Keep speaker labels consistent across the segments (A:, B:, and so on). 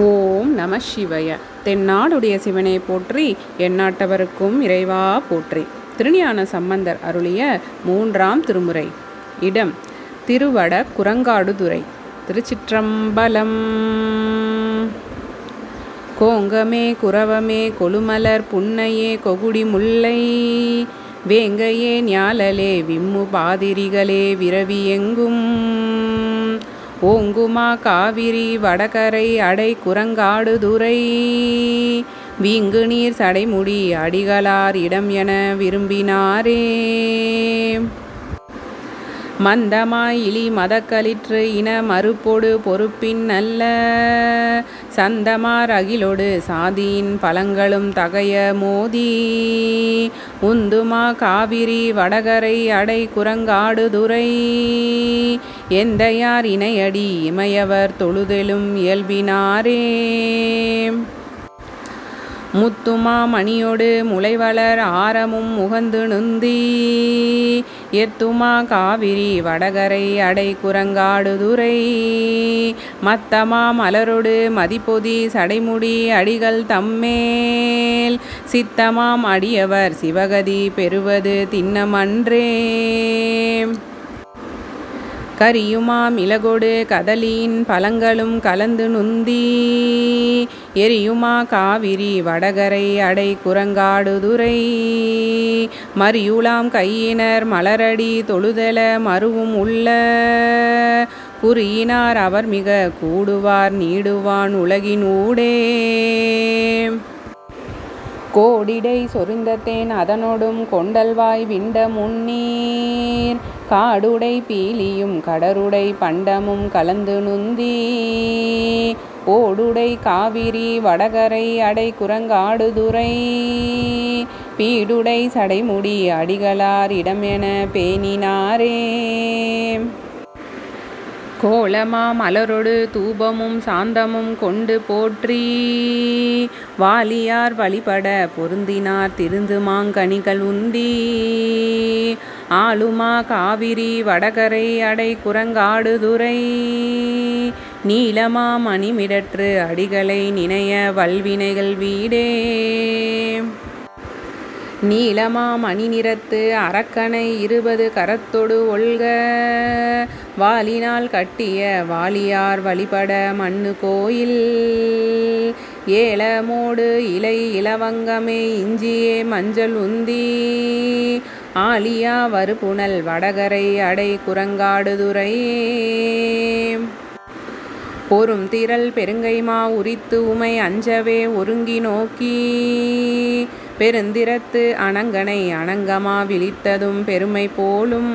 A: ஓம் நம சிவய. தென்னாடுடைய சிவனை போற்றி, எந்நாட்டவருக்கும் இறைவா போற்றி. திருஞான சம்பந்தர் அருளிய 3ஆம் திருமுறை. இடம் திருவட குரங்காடுதுறை. திருச்சிற்றம்பலம். கோங்கமே குரவமே கொழுமலர் புன்னையே கொகுடி முல்லை வேங்கையே ஞாலலே விம்மு பாதிரிகளே விரவி எங்கும் ஓங்குமா காவிரி வடகரை அடை குரங்காடுதுறை வீங்கு நீர் சடைமுடி அடிகளார் இடம் என விரும்பினாரே. மந்தமாய் இலி மதக்களிற்று இன மறுப்பொடு பொறுப்பின் நல்ல சந்தமார் அகிலொடு சாதியின் பலங்களும் தகைய மோதி உந்துமா காவிரி வடகரை அடை குரங்காடுதுறை எந்தையார் இணையடி இமையவர் தொழுதெலும் இயல்பினாரே. முத்துமா மணியோடு முளைவளர் ஆரமும் முகந்து நுந்தி எத்துமா காவிரி வடகரை அடை குரங்காடுதுறை மத்தமா மலரொடு மதிப்பொதி சடைமுடி அடிகள் தம்மேல் சித்தமாம் அடியவர் சிவகதி பெறுவது திண்ணமன்றே. கரியுமா மிளகொடு கதலியின் பழங்களும் கலந்து நுந்தி எரியுமா காவிரி வடகரை அடை குரங்காடுதுறை மரியுலாம் கையினர் மலரடி தொழுதல மருவும் உள்ள குறியினார் அவர் மிக கூடுவார் நீடுவான் உலகின் ஊடே. கோடிடை சொரிந்ததேன் அதனொடும் கொண்டல்வாய் விண்ட முன்னீர் காடுடை பீலியும் கடருடை பண்டமும் கலந்து நுந்தி ஓடுடை காவிரி வடகரை அடை குரங்காடுதுறை பீடுடை சடைமுடி அடிகளார் இடம் என பேணினாரே. கோலமா மலரொடு தூபமும் சாந்தமும் கொண்டு போற்றி வாலியார் வழிபட பொருந்தினார் திருந்து மாங்கனிகள் உந்தி ஆளுமா காவிரி வடகரை அடை குரங்காடுதுறை நீலமா மணிமிடற்று அடிகளை நினைய வல்வினைகள் வீடே. நீலமா மணி நிறத்து அரக்கனை 20 கரத்தொடு ஒல்க வாலினால் கட்டிய வாலியார் வழிபட மண்ணு கோயில் ஏலமோடு இலை இலவங்கமே இஞ்சியே மஞ்சள் உந்தி ஆலியா வருபுனல் வடகரை அடை குரங்காடுதுறையே. பொறும் திரள் பெருங்கைமா உரித்து உமை அஞ்சவே ஒருங்கி நோக்கி பெருந்திரத்து அணங்கனை அணங்கமா விழித்ததும் பெருமை போலும்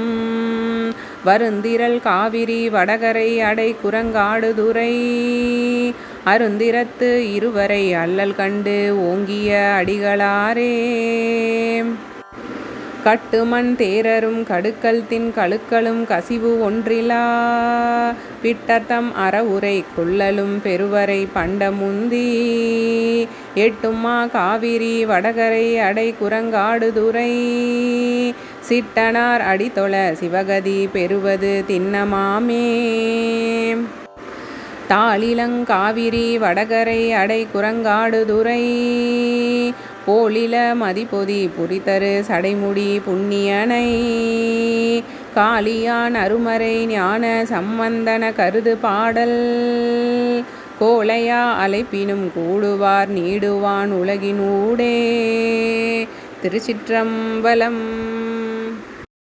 A: வருந்திரள் காவிரி வடகரை அடை குரங்காடுதுறை அருந்திரத்து இருவரை அல்லல் கண்டு ஓங்கிய அடிகளாரே. கட்டுமண் தேரரும் கடுக்கல் தின் கழுக்களும் கசிவு ஒன்றிலா பிட்டர்த்தம் அறவுரை கொள்ளலும் பெருவரை பண்டமுந்தி எட்டுமா காவிரி வடகரை அடை குரங்காடுதுறை சிட்டனார் அடித்தொழ சிவகதி பெறுவது திண்ணமாமே. தாளிலங்காவிரி வடகரை அடை குரங்காடுதுறை போலில மதிப்பொதி புரிதரு சடைமுடி புண்ணியனை காளியான் அருமறை ஞான சம்பந்தன கருது பாடல் கோளையா அழைப்பினும் கூடுவார் நீடுவான் உலகின் ஊடே. திருச்சிற்றம்பலம்.